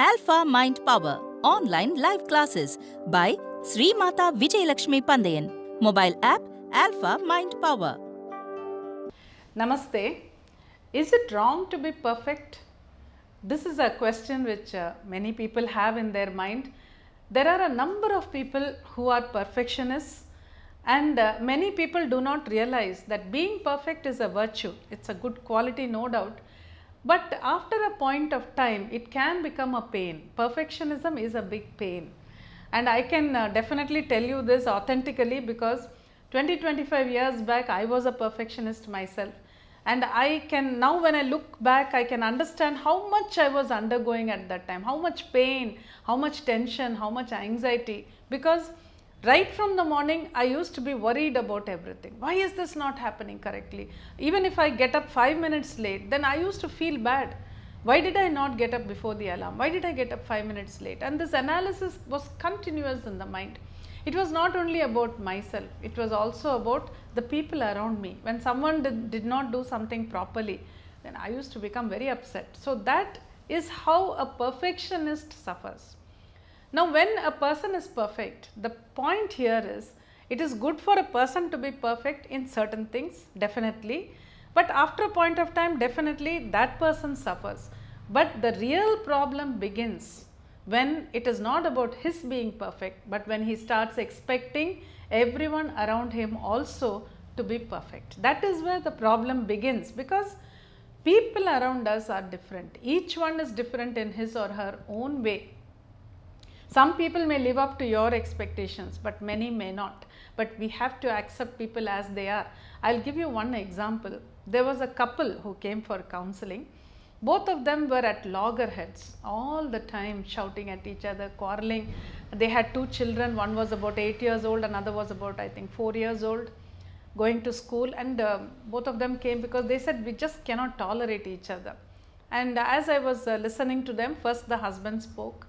Alpha Mind Power online live classes by Sri Mata Vijayalakshmi Pandayan. Mobile app Alpha Mind Power. Namaste. Is it wrong to be perfect? This is a question which many people have in their mind. There are a number of people who are perfectionists, and many people do not realize that being perfect is a virtue. It's a good quality, no doubt. But after a point of time, it can become a pain. Perfectionism is a big pain. And I can definitely tell you this authentically because 20-25 years back, I was a perfectionist myself. And I can now, when I look back, I can understand how much I was undergoing at that time, how much pain, how much tension, how much anxiety. Because right from the morning, I used to be worried about everything. Why is this not happening correctly? Even if I get up 5 minutes late, then I used to feel bad. Why did I not get up before the alarm? Why did I get up 5 minutes late? And this analysis was continuous in the mind. It was not only about myself, it was also about the people around me. When someone did not do something properly, then I used to become very upset. So that is how a perfectionist suffers. Now, when a person is perfect, the point here is it is good for a person to be perfect in certain things, definitely. But after a point of time, definitely that person suffers. But the real problem begins when it is not about his being perfect, but when he starts expecting everyone around him also to be perfect. That is where the problem begins, because people around us are different. Each one is different in his or her own way. Some people may live up to your expectations, but many may not. But we have to accept people as they are. I'll give you one example. There was a couple who came for counseling. Both of them were at loggerheads, all the time shouting at each other, quarreling. They had 2 children. One was about 8 years old, another was about, I think, 4 years old, going to school. And both of them came because they said, we just cannot tolerate each other. And as I was listening to them, first the husband spoke.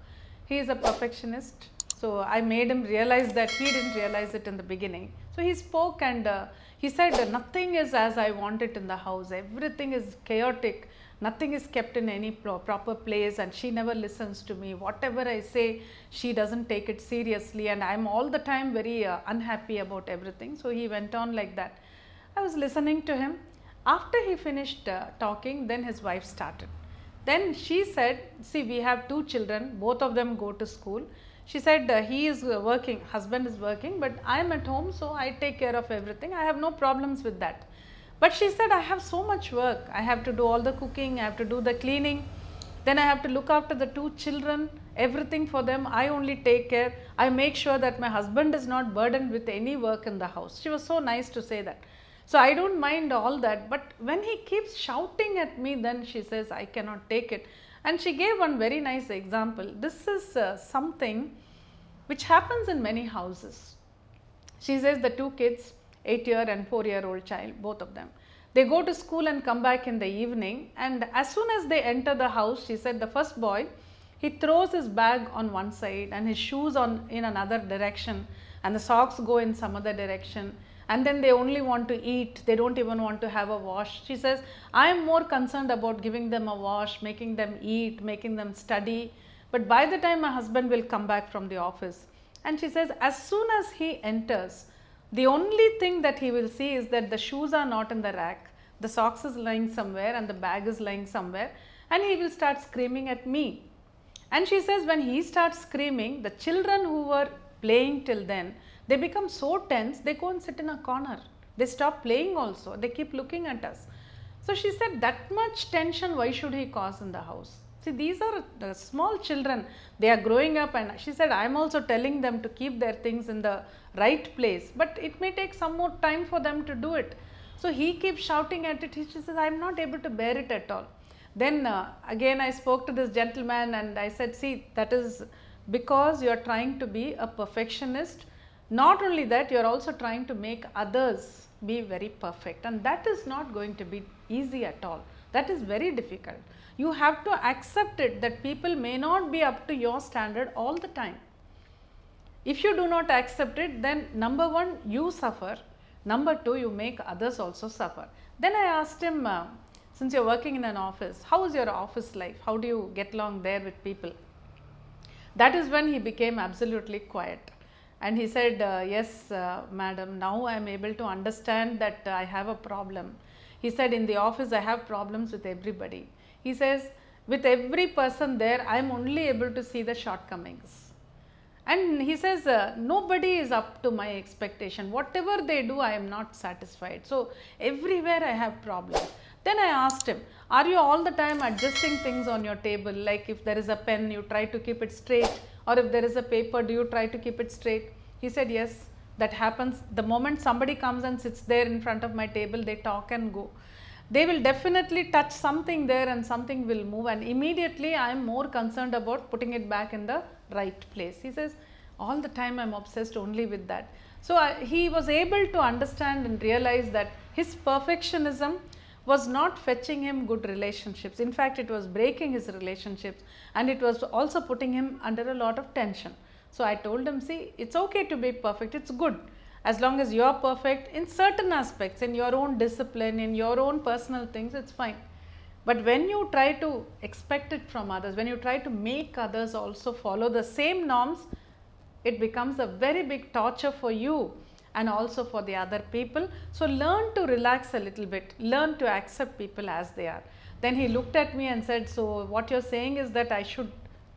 He is a perfectionist, so I made him realize that he didn't realize it in the beginning. So he spoke and he said, nothing is as I want it in the house, everything is chaotic, nothing is kept in any proper place, and she never listens to me. Whatever I say, she doesn't take it seriously, and I'm all the time very unhappy about everything. So he went on like that. I was listening to him. After he finished talking, then his wife started. Then she said, see, we have 2 children, both of them go to school. She said, he is working, husband is working, but I am at home, so I take care of everything. I have no problems with that. But she said, I have so much work. I have to do all the cooking, I have to do the cleaning. Then I have to look after the 2 children, everything for them. I only take care. I make sure that my husband is not burdened with any work in the house. She was so nice to say that. So I don't mind all that, but when he keeps shouting at me, then she says, I cannot take it. And she gave one very nice example. This is something which happens in many houses. She says the 2 kids, 8-year and 4-year-old child, both of them, they go to school and come back in the evening, and as soon as they enter the house, she said the first boy, he throws his bag on one side and his shoes in another direction, and the socks go in some other direction. And then they only want to eat, they don't even want to have a wash. She says, I am more concerned about giving them a wash, making them eat, making them study. But by the time my husband will come back from the office, and she says, as soon as he enters, the only thing that he will see is that the shoes are not in the rack, the socks is lying somewhere and the bag is lying somewhere, and he will start screaming at me. And she says, when he starts screaming, the children who were playing till then, they become so tense, they go and sit in a corner. They stop playing also. They keep looking at us. So she said, that much tension, why should he cause in the house? See, these are the small children. They are growing up, and she said, I am also telling them to keep their things in the right place. But it may take some more time for them to do it. So he keeps shouting at it. She says, I am not able to bear it at all. Then again I spoke to this gentleman and I said, see, that is because you are trying to be a perfectionist. Not only that, you are also trying to make others be very perfect, and that is not going to be easy at all. That is very difficult. You have to accept it that people may not be up to your standard all the time. If you do not accept it, then number 1, you suffer. Number 2, you make others also suffer. Then I asked him, since you are working in an office, how is your office life? How do you get along there with people? That is when he became absolutely quiet. And he said, yes, madam, now I am able to understand that I have a problem. He said, in the office I have problems with everybody. He says, with every person there, I am only able to see the shortcomings. And he says, nobody is up to my expectation. Whatever they do, I am not satisfied. So everywhere I have problems. Then I asked him, are you all the time adjusting things on your table? Like if there is a pen, you try to keep it straight, or if there is a paper, do you try to keep it straight? He said, yes, that happens. The moment somebody comes and sits there in front of my table, they talk and go. They will definitely touch something there and something will move, and immediately I am more concerned about putting it back in the right place. He says, all the time I am obsessed only with that. So he was able to understand and realize that his perfectionism was not fetching him good relationships. In fact, it was breaking his relationships, and it was also putting him under a lot of tension. So I told him, see, it's okay to be perfect, it's good. As long as you are perfect in certain aspects, in your own discipline, in your own personal things, it's fine. But when you try to expect it from others, when you try to make others also follow the same norms, it becomes a very big torture for you and also for the other people. So learn to relax a little bit, learn to accept people as they are. Then he looked at me and said, so what you're saying is that I should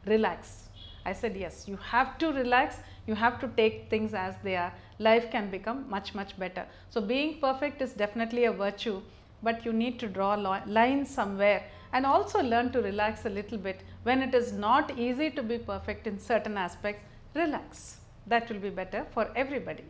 relax. I said, yes, you have to relax, you have to take things as they are. Life can become much, much better. So being perfect is definitely a virtue, but you need to draw lines somewhere and also learn to relax a little bit. When it is not easy to be perfect in certain aspects, relax. That will be better for everybody.